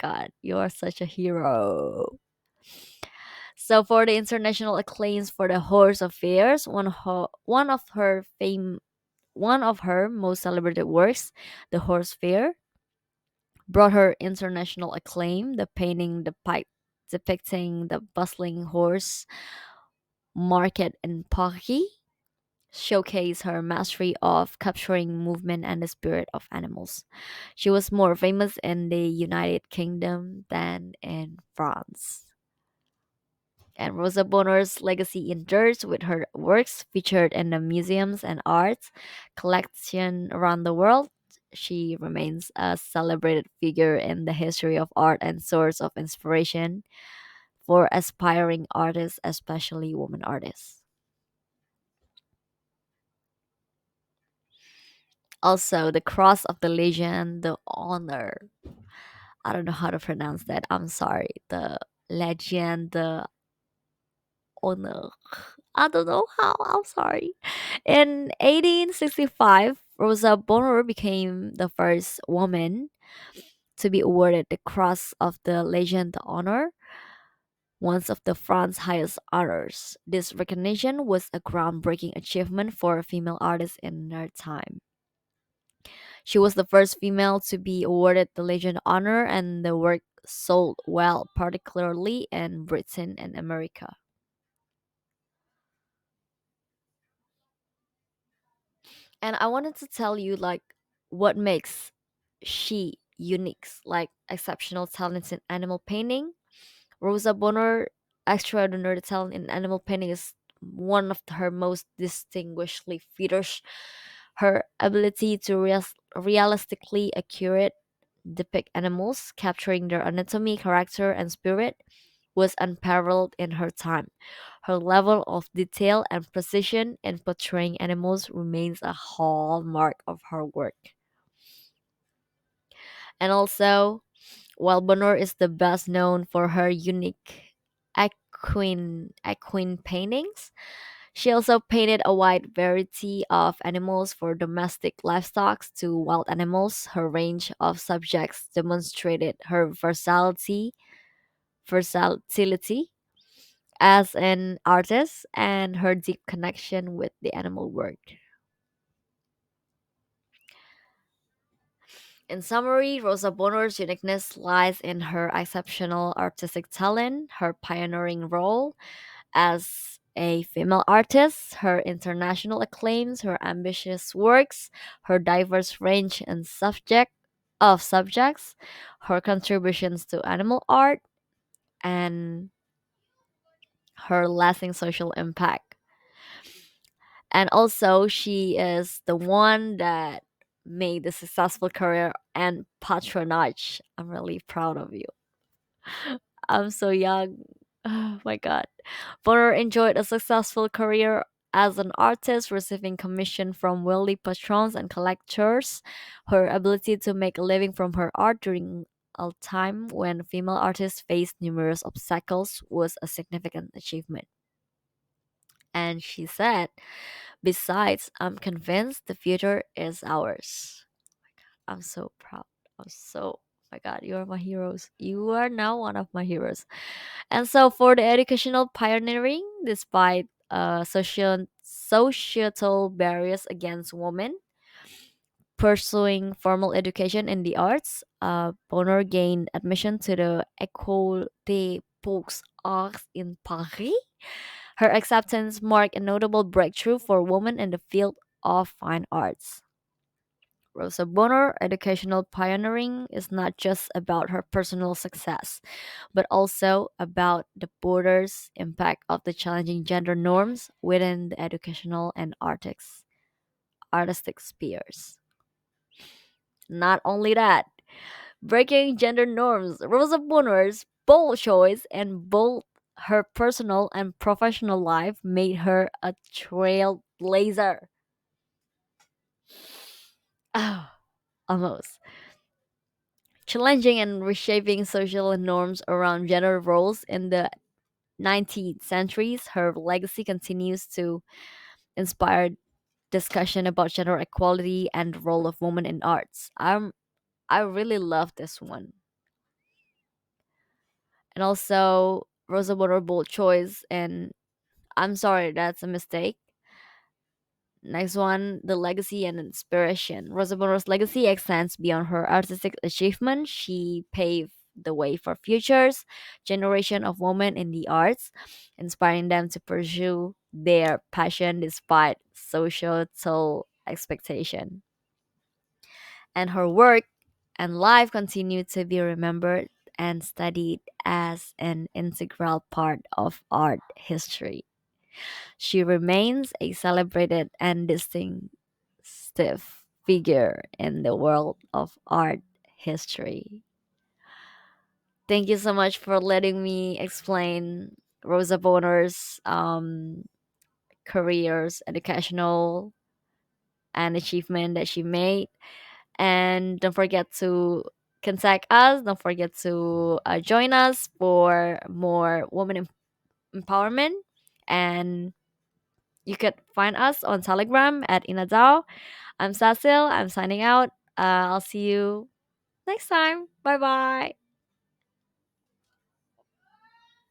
God, you are such a hero. So for the international acclaims for the Horse of Fairs, one of her most celebrated works, The Horse Fair, brought her international acclaim. The painting depicting the bustling horse market in Paris showcase her mastery of capturing movement and the spirit of animals. She was more famous in the United Kingdom than in France. And Rosa Bonheur's legacy endures with her works featured in the museums and arts collection around the world. She remains a celebrated figure in the history of art and source of inspiration for aspiring artists, especially women artists. Also, the Cross of the Legion, the Honor. I don't know how to pronounce that. I'm sorry. The Legend, the Honor. I don't know how. I'm sorry. In 1865, Rosa Bonheur became the first woman to be awarded the Cross of the Legion d'Honneur, one of the France's highest honors. This recognition was a groundbreaking achievement for a female artist in her time. She was the first female to be awarded the Legion d'Honneur, and the work sold well, particularly in Britain and America. And I wanted to tell you like what makes she unique, like exceptional talents in animal painting. Rosa Bonheur extraordinary talent in animal painting is one of her most distinguishedly features. Her ability to realistically accurate depict animals, capturing their anatomy, character, and spirit, was unparalleled in her time. Her level of detail and precision in portraying animals remains a hallmark of her work. And also, while Bonheur is the best known for her unique equine paintings, she also painted a wide variety of animals for domestic livestock to wild animals. Her range of subjects demonstrated her versatility as an artist and her deep connection with the animal world. In summary, Rosa Bonheur's uniqueness lies in her exceptional artistic talent, her pioneering role as a female artist, her international acclaims, her ambitious works, her diverse range and subjects, her contributions to animal art, and her lasting social impact. And also, she is the one that made a successful career and patronage. I'm really proud of you. I'm so young. Oh my god. Bonner enjoyed a successful career as an artist, receiving commission from wealthy patrons and collectors. Her ability to make a living from her art during a time when female artists faced numerous obstacles was a significant achievement. And she said, besides, I'm convinced the future is ours. I'm so proud. I'm so, my God, you are my heroes. You are now one of my heroes. And so, for the educational pioneering, despite societal barriers against women pursuing formal education in the arts, Bonheur gained admission to the École des Beaux-Arts in Paris. Her acceptance marked a notable breakthrough for women in the field of fine arts. Rosa Bonheur educational pioneering is not just about her personal success, but also about the broader impact of the challenging gender norms within the educational and artistic spheres. Not only that, breaking gender norms, Rosa Bonheur's bold choice and both her personal and professional life made her a trailblazer. Oh, almost. Challenging and reshaping social norms around gender roles in the 19th centuries, her legacy continues to inspire discussion about gender equality and the role of women in arts. I really love this one. And also Rosa Bonheur bold choice, and I'm sorry, that's a mistake. Next one, the legacy and inspiration. Rosa Bonheur's legacy extends beyond her artistic achievement. She paved the way for futures generation of women in the arts, inspiring them to pursue their passion despite societal expectation. And her work and life continue to be remembered and studied as an integral part of art history. She remains a celebrated and distinctive figure in the world of art history. Thank you so much for letting me explain Rosa Bonheur's careers, educational, and achievement that she made. And don't forget to contact us. Don't forget to join us for more empowerment. And you could find us on Telegram at Inadao. I'm Cecil. I'm signing out. I'll see you next time. Bye bye.